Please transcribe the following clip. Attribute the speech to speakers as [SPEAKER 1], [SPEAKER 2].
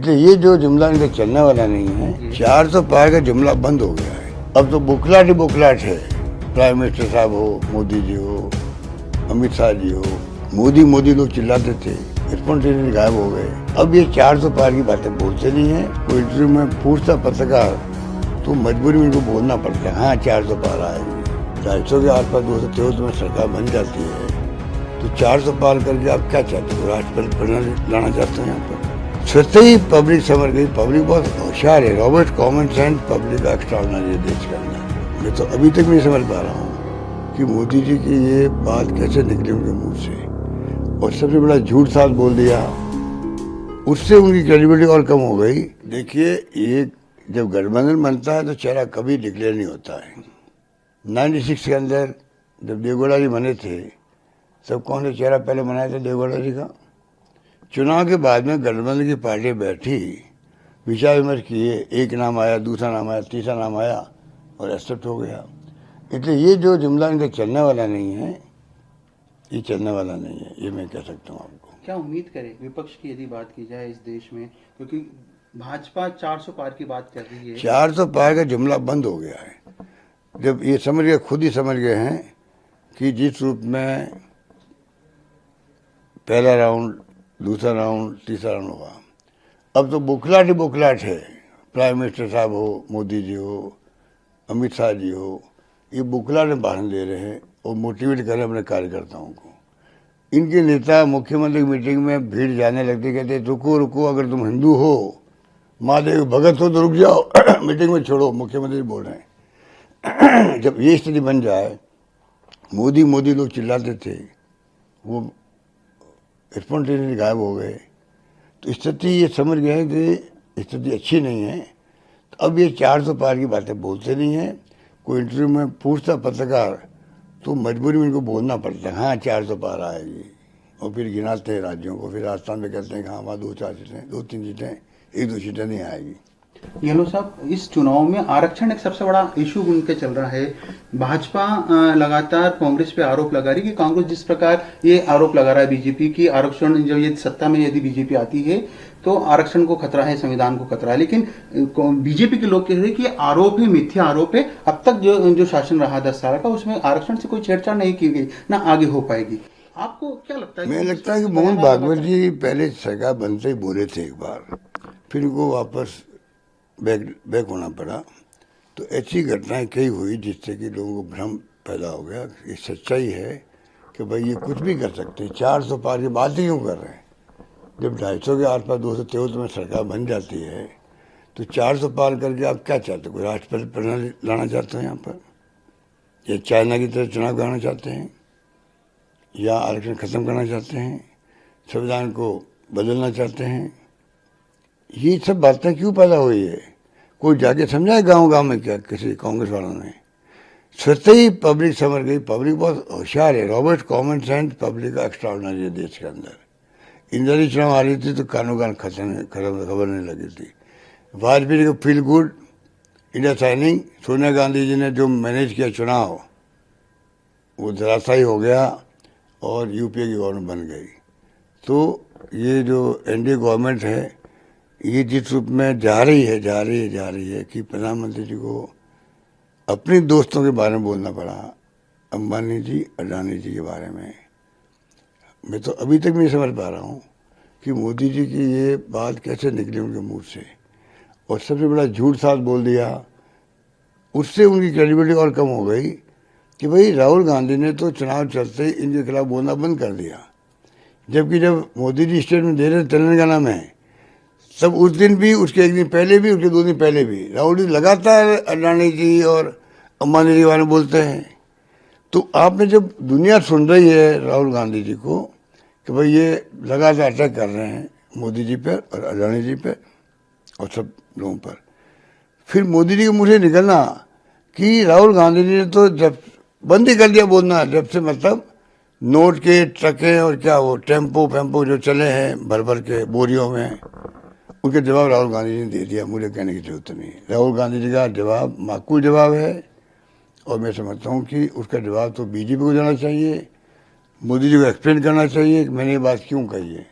[SPEAKER 1] तो ये जो जुमला इनका चलने वाला नहीं है, 400 पार का जुमला बंद हो गया है। अब तो बुखलाट ही बुखलाट है। प्राइम मिनिस्टर साहब हो, मोदी जी हो, अमित शाह जी हो, मोदी मोदी लोग चिल्लाते थे, स्पॉन्टेनियसली गायब हो गए। अब ये 400 पार की बातें बोलते नहीं है। कोई इंटरव्यू में पूछता पत्रकार तो मजबूरी में इनको बोलना पड़ता है, हाँ 400 पार आएगी। 250 के आसपास 223 में सरकार बन जाती है, तो 400 पार करके आप क्या चाहते हो? राष्ट्रपति प्रणाली लाना चाहते हो यहाँ पर? स्वतः ही पब्लिक समझ गई। पब्लिक बहुत होशियार है। रॉबर्ट कॉमन सेंस पब्लिक का एक्स्ट्राऑर्डिनरी है देश के अंदर। मैं तो अभी तक नहीं समझ पा रहा हूँ कि मोदी जी की ये बात कैसे निकली उनके मुंह से, और सबसे बड़ा झूठ साथ बोल दिया, उससे उनकी क्रेडिबिलिटी और कम हो गई। देखिए, ये जब गठबंधन बनता है तो चेहरा कभी डिक्लेयर नहीं होता है। 96 के अंदर जब देवगौड़ा जी बने थे, सब कौन सा चेहरा पहले बनाया था देवगौड़ा जी का? चुनाव के बाद में गठबंधन की पार्टी बैठी, विचार विमर्श किए, एक नाम आया, दूसरा नाम आया, तीसरा नाम आया और एक्सेप्ट हो गया। इसलिए ये जो जुमला इनका चलने वाला नहीं है, ये चलने वाला नहीं है, ये मैं कह सकता हूँ आपको।
[SPEAKER 2] क्या उम्मीद करें विपक्ष की यदि बात की जाए इस देश में, क्योंकि भाजपा 400 पार की बात कर रही है।
[SPEAKER 1] 400 पार का जुमला बंद हो गया है। जब ये समझ गए, खुद ही समझ गए हैं कि जिस रूप में पहला राउंड, दूसरा राउंड, तीसरा राउंड हुआ, अब तो बुखलाट ही बुखलाट है। प्राइम मिनिस्टर साहब हो, मोदी जी हो, अमित शाह जी हो, ये बुखलाट में भाषण दे रहे हैं और मोटिवेट कर रहे हैं अपने कार्यकर्ताओं को। इनके नेता मुख्यमंत्री की मीटिंग में भीड़ जाने लगते, कहते रुको रुको, अगर तुम हिंदू हो, महादेव भगत हो तो रुक जाओ, मीटिंग में छोड़ो, मुख्यमंत्री बोल रहे हैं। जब ये स्थिति बन जाए, मोदी मोदी लोग चिल्लाते थे, वो स्पॉन्टेनियसली गायब हो गए, तो स्थिति ये समझ गए कि स्थिति अच्छी नहीं है। तो अब ये 400 पार की बातें बोलते नहीं है। कोई इंटरव्यू में पूछता पत्रकार तो मजबूरी में इनको बोलना पड़ता है, हाँ 400 पार आएगी, और फिर गिनाते हैं राज्यों को। फिर राजस्थान में कहते हैं कि हाँ वहाँ 2-4 सीटें, 2-3 सीटें, 1-2 सीटें नहीं आएगी।
[SPEAKER 2] येलो साहब, इस चुनाव में आरक्षण एक सबसे बड़ा इशू बन के चल रहा है। भाजपा लगातार कांग्रेस पे आरोप लगा रही है कि कांग्रेस जिस प्रकार ये आरोप लगा रहा है बीजेपी की, आरक्षण जब ये सत्ता में यदि बीजेपी आती है तो आरक्षण को खतरा है, संविधान को खतरा है। लेकिन बीजेपी के लोग कह रहे हैं कि आरोप है, मिथ्या आरोप है। अब तक जो शासन रहा 10 साल का, उसमें आरक्षण से कोई छेड़छाड़ नहीं की गई, ना आगे हो पाएगी। आपको क्या लगता है?
[SPEAKER 1] मुझे लगता है कि मोहन भागवत जी पहले सरकार बनते ही बोले थे एक बार, फिर उनको वापस बैक होना पड़ा। तो ऐसी घटनाएं कई हुई जिससे कि लोगों को भ्रम पैदा हो गया। ये सच्चाई है कि भाई ये कुछ भी कर सकते हैं। 400 पार की बात ही क्यों कर रहे हैं? जब 250 के आसपास 223 में सरकार बन जाती है, तो 400 पार करके आप क्या चाहते हो? कोई राष्ट्रपति प्रणाली लाना चाहते हैं यहाँ पर, या चाइना की तरह चुनाव कराना चाहते हैं, या आरक्षण खत्म करना चाहते हैं, संविधान को बदलना चाहते हैं? ये सब बातें क्यों पैदा हुई है? कोई जाके समझा है गाँव में? क्या किसी कांग्रेस वालों ने? स्वतः ही पब्लिक समझ गई। पब्लिक बहुत होशियार है। रॉबर्ट कॉमन सेंस पब्लिक का एक्स्ट्राऑर्डिनरी है देश के अंदर। इंदिरा चुनाव आ रही थी तो कानों कान खबर नहीं लगी थी। वाजपेयी को feel good India shining, Sonia Gandhi ji ने जो मैनेज किया चुनाव, वो धराशायी हो गया और यूपीए की गवर्नमेंट बन गई। तो ये जो एनडीए गवर्नमेंट है, ये जिस रूप में जा रही है कि प्रधानमंत्री जी को अपने दोस्तों के बारे में बोलना पड़ा, अंबानी जी, अडानी जी के बारे में। मैं तो अभी तक नहीं समझ पा रहा हूँ कि मोदी जी की ये बात कैसे निकली उनके मुंह से, और सबसे बड़ा झूठ साथ बोल दिया, उससे उनकी क्रेडिबिलिटी और कम हो गई कि भाई राहुल गांधी ने तो चुनाव चलते ही इनके खिलाफ बोलना बंद कर दिया। जबकि जब मोदी जी स्टेटमेंट दे रहे तेलंगाना में, तब उस दिन भी, उसके एक दिन पहले भी, उसके 2 दिन पहले भी राहुल जी लगातार अडानी जी और अंबानी जी के बारे में बोलते हैं। तो आपने जब दुनिया सुन रही है राहुल गांधी जी को कि भाई ये लगातार अटैक कर रहे हैं मोदी जी पर और अडानी जी पर और सब लोगों पर, फिर मोदी जी के मुँह से निकलना कि राहुल गांधी जी ने तो जब बंद ही कर दिया बोलना, जब से मतलब नोट के ट्रकें और क्या वो टेम्पो जो चले हैं भर भर के बोरियों में, उनके जवाब राहुल गांधी जी ने दे दिया। मुझे कहने की जरूरत नहीं। राहुल गांधी जी का जवाब माकूल जवाब है, और मैं समझता हूँ कि उसका जवाब तो बीजेपी को देना चाहिए। मोदी जी को एक्सप्लेन करना चाहिए कि मैंने ये बात क्यों कही है।